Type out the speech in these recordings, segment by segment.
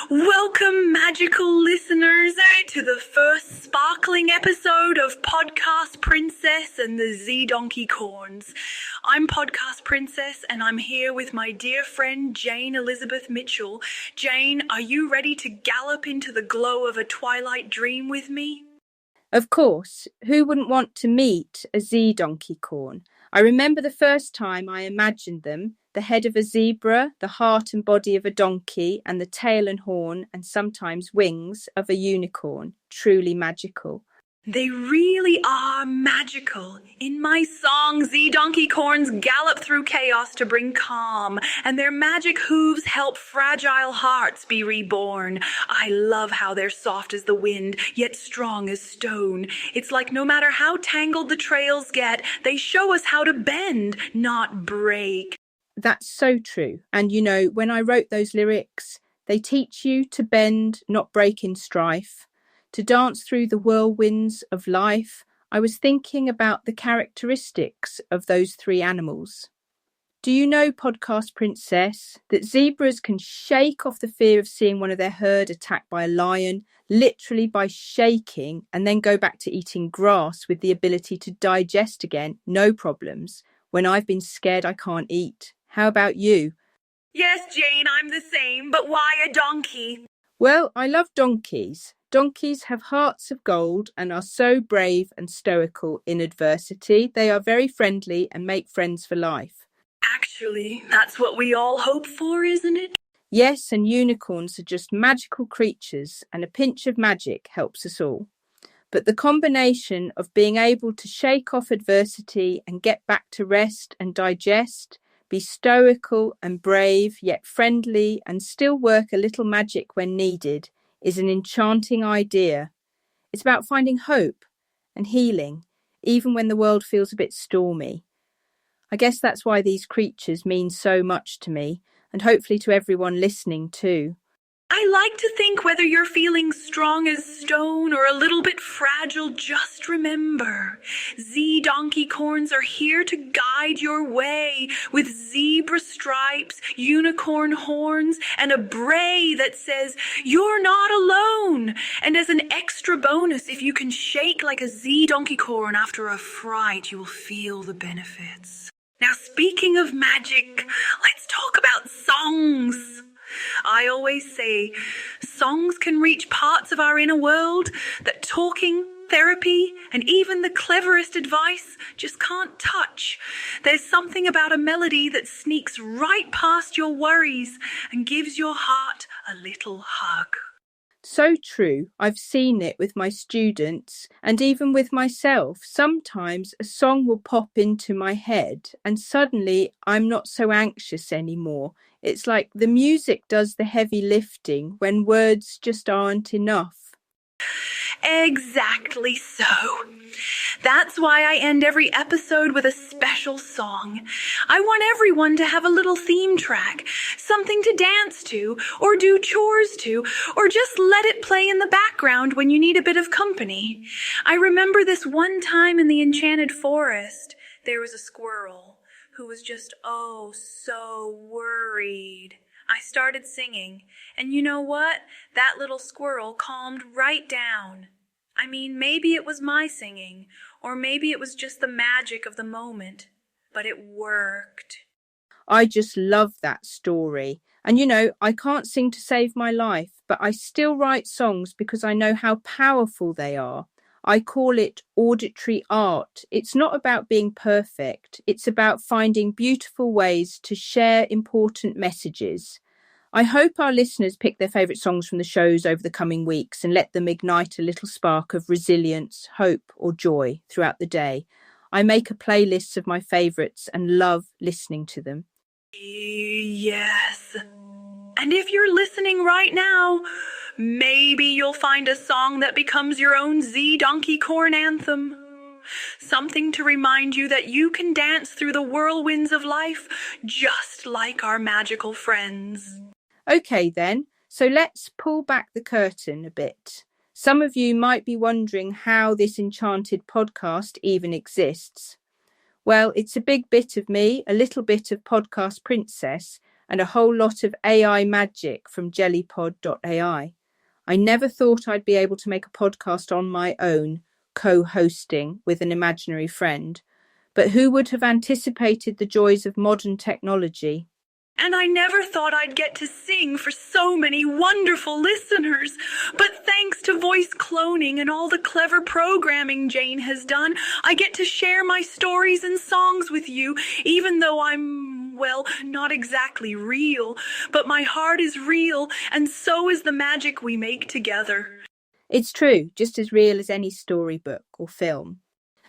Welcome, magical listeners, to the first sparkling episode of Podcast Princess and the Zedonkeycorns. I'm Podcast Princess, and I'm here with my dear friend Jane Elizabeth Mitchell. Jane, are you ready to gallop into the glow of a twilight dream with me? Of course, who wouldn't want to meet a Zedonkeycorn? I remember the first time I imagined them, the head of a zebra, the heart and body of a donkey, and the tail and horn, and sometimes wings, of a unicorn. Truly magical. They really are magical. In my song, Zedonkeycorns gallop through chaos to bring calm, and their magic hooves help fragile hearts be reborn. I love how they're soft as the wind, yet strong as stone. It's like no matter how tangled the trails get, they show us how to bend, not break. That's so true. And you know, when I wrote those lyrics, they teach you to bend, not break in strife. To dance through the whirlwinds of life, I was thinking about the characteristics of those three animals. Do you know, Podcast Princess, that zebras can shake off the fear of seeing one of their herd attacked by a lion, literally by shaking, and then go back to eating grass with the ability to digest again, no problems. When I've been scared, I can't eat. How about you? Yes, Jane, I'm the same, but why a donkey? Well, I love donkeys. Donkeys have hearts of gold and are so brave and stoical in adversity. They are very friendly and make friends for life. Actually, that's what we all hope for, isn't it? Yes, and unicorns are just magical creatures, and a pinch of magic helps us all. But the combination of being able to shake off adversity and get back to rest and digest, be stoical and brave, yet friendly, and still work a little magic when needed, is an enchanting idea. It's about finding hope and healing, even when the world feels a bit stormy. I guess that's why these creatures mean so much to me, and hopefully to everyone listening too. I like to think whether you're feeling strong as stone or a little bit fragile, just remember, Zedonkeycorns are here to guide your way with zebra stripes, unicorn horns, and a bray that says, "You're not alone." And as an extra bonus, if you can shake like a Zedonkeycorn after a fright, you will feel the benefits. Now, speaking of magic, let's talk about songs. I always say songs can reach parts of our inner world that talking, therapy, and even the cleverest advice just can't touch. There's something about a melody that sneaks right past your worries and gives your heart a little hug. So true. I've seen it with my students and even with myself. Sometimes a song will pop into my head and suddenly I'm not so anxious anymore. It's like the music does the heavy lifting when words just aren't enough. Exactly so. That's why I end every episode with a special song. I want everyone to have a little theme track, something to dance to, or do chores to, or just let it play in the background when you need a bit of company. I remember this one time in the enchanted forest, there was a squirrel who was just so worried. I started singing, and you know what? That little squirrel calmed right down. I mean, maybe it was my singing, or maybe it was just the magic of the moment, but it worked. I just love that story. And you know, I can't sing to save my life, but I still write songs because I know how powerful they are. I call it auditory art. It's not about being perfect. It's about finding beautiful ways to share important messages. I hope our listeners pick their favourite songs from the shows over the coming weeks and let them ignite a little spark of resilience, hope or joy throughout the day. I make a playlist of my favourites and love listening to them. Yes. And if you're listening right now, maybe you'll find a song that becomes your own Zedonkeycorn anthem. Something to remind you that you can dance through the whirlwinds of life just like our magical friends. Okay then, so let's pull back the curtain a bit. Some of you might be wondering how this enchanted podcast even exists. Well, it's a big bit of me, a little bit of Podcast Princess, and a whole lot of AI magic from jellypod.ai. I never thought I'd be able to make a podcast on my own, co-hosting with an imaginary friend, but who would have anticipated the joys of modern technology? And I never thought I'd get to sing for so many wonderful listeners. But thanks to voice cloning and all the clever programming Jane has done, I get to share my stories and songs with you, even though I'm, well, not exactly real. But my heart is real, and so is the magic we make together. It's true, just as real as any storybook or film.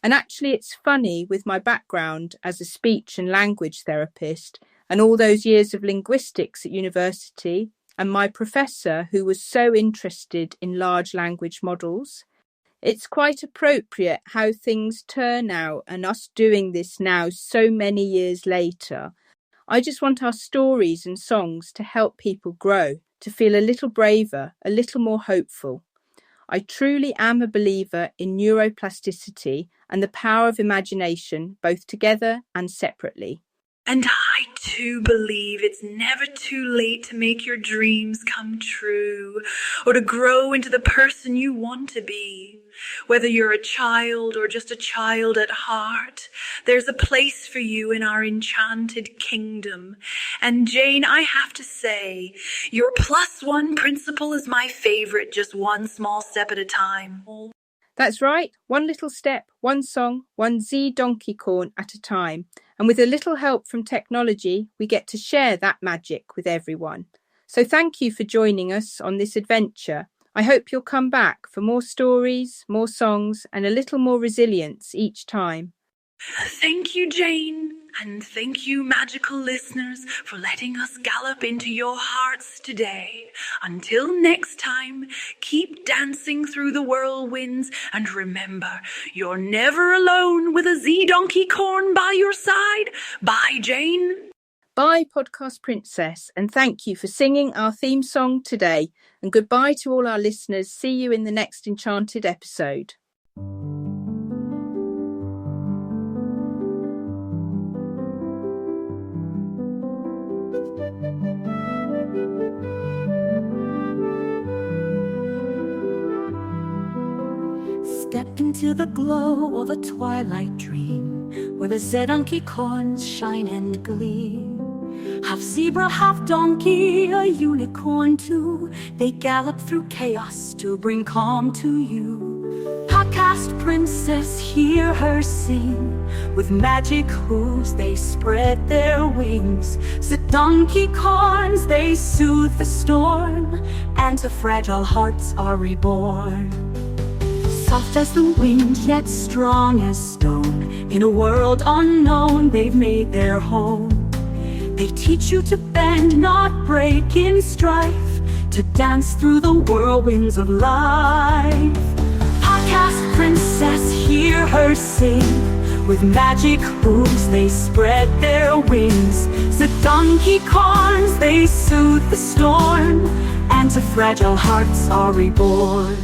And actually, it's funny with my background as a speech and language therapist and all those years of linguistics at university, and my professor who was so interested in large language models. It's quite appropriate how things turn out and us doing this now so many years later. I just want our stories and songs to help people grow, to feel a little braver, a little more hopeful. I truly am a believer in neuroplasticity and the power of imagination, both together and separately. And I too believe it's never too late to make your dreams come true or to grow into the person you want to be. Whether you're a child or just a child at heart, there's a place for you in our enchanted kingdom. And Jane, I have to say, your +1 principle is my favorite, just one small step at a time. That's right, one little step, one song, one Zedonkeycorn at a time. And with a little help from technology, we get to share that magic with everyone. So thank you for joining us on this adventure. I hope you'll come back for more stories, more songs, and a little more resilience each time. Thank you, Jane. And thank you, magical listeners, for letting us gallop into your hearts today. Until next time, keep dancing through the whirlwinds, and remember, you're never alone with a Zedonkeycorn by your side. Bye, Jane. Bye, Podcast Princess, and thank you for singing our theme song today. And goodbye to all our listeners. See you in the next Enchanted episode. Step into the glow of a twilight dream, where the Zedonkeycorns shine and gleam. Half zebra, half donkey, a unicorn too. They gallop through chaos to bring calm to you. Podcast princess, hear her sing. With magic hooves they spread their wings. Zedonkeycorns, they soothe the storm, and to fragile hearts are reborn. Soft as the wind, yet strong as stone. In a world unknown, they've made their home. They teach you to bend, not break in strife, to dance through the whirlwinds of life. Podcast princess, hear her sing. With magic hooves, they spread their wings. Zedonkeycorns, they soothe the storm, and to fragile hearts are reborn.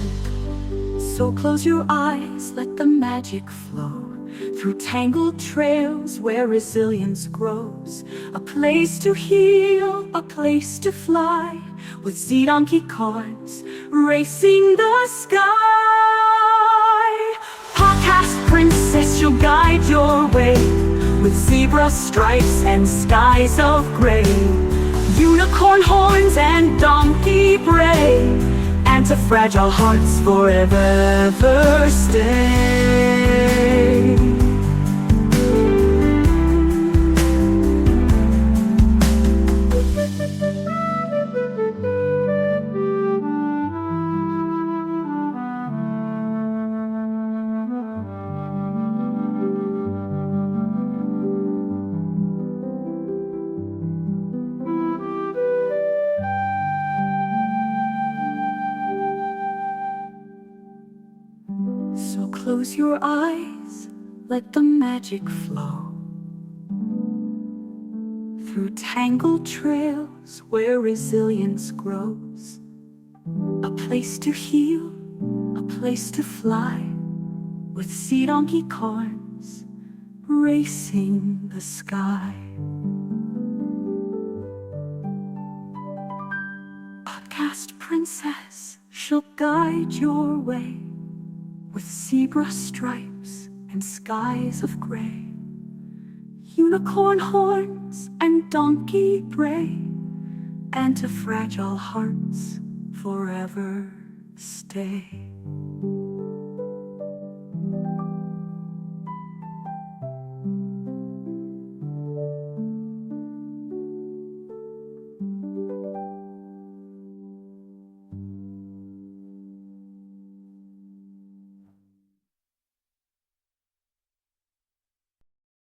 So close your eyes, let the magic flow through tangled trails where resilience grows. A place to heal, a place to fly, with Zedonkeycorns racing the sky. Podcast princess, she'll guide your way, with zebra stripes and skies of gray, unicorn horns and donkey bray, and to fragile hearts forever stay. So close your eyes, let the magic flow through tangled trails where resilience grows. A place to heal, a place to fly, with Zedonkeycorns racing the sky. princess shall guide your way, with zebra stripes and skies of gray, unicorn horns and donkey bray, and to fragile hearts forever stay.